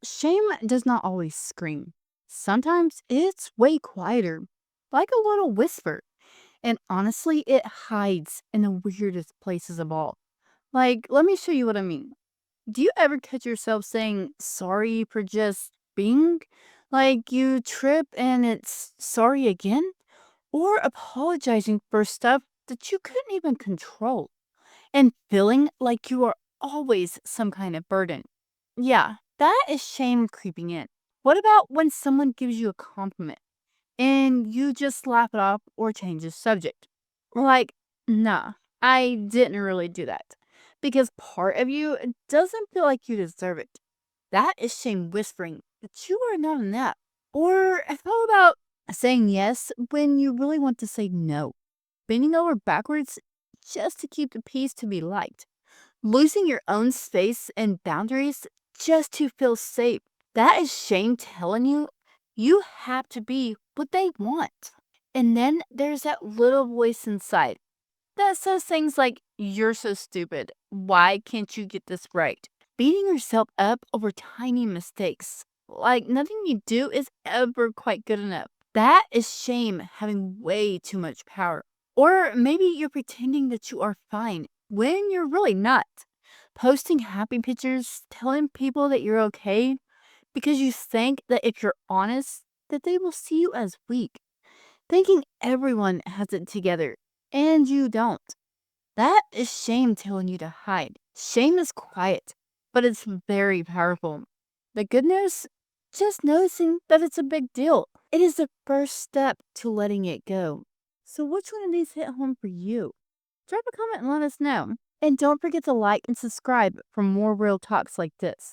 Shame does not always scream. Sometimes it's way quieter, like a little whisper. And honestly, it hides in the weirdest places of all. Like, let me show you what I mean. Do you ever catch yourself saying sorry for just being? Like you trip and it's sorry again? Or apologizing for stuff that you couldn't even control and feeling like you are always some kind of burden. Yeah, that is shame creeping in. What about when someone gives you a compliment and you just laugh it off or change the subject? Like, nah, I didn't really do that. Because part of you doesn't feel like you deserve it. That is shame whispering that you are not enough. Or how about saying yes when you really want to say no? Bending over backwards just to keep the peace to be liked. Losing your own space and boundaries just to feel safe. That is shame telling you you have to be what they want. And then there's that little voice inside that says things like, "You're so stupid. Why can't you get this right?" Beating yourself up over tiny mistakes. Like nothing you do is ever quite good enough. That is shame having way too much power. Or maybe you're pretending that you are fine when you're really not. Posting happy pictures, telling people that you're okay because you think that if you're honest, that they will see you as weak. Thinking everyone has it together and you don't. That is shame telling you to hide. Shame is quiet, but it's very powerful. The good news, just noticing that it's a big deal. It is the first step to letting it go. So, which one of these hit home for you? Drop a comment and let us know. And don't forget to like and subscribe for more real talks like this.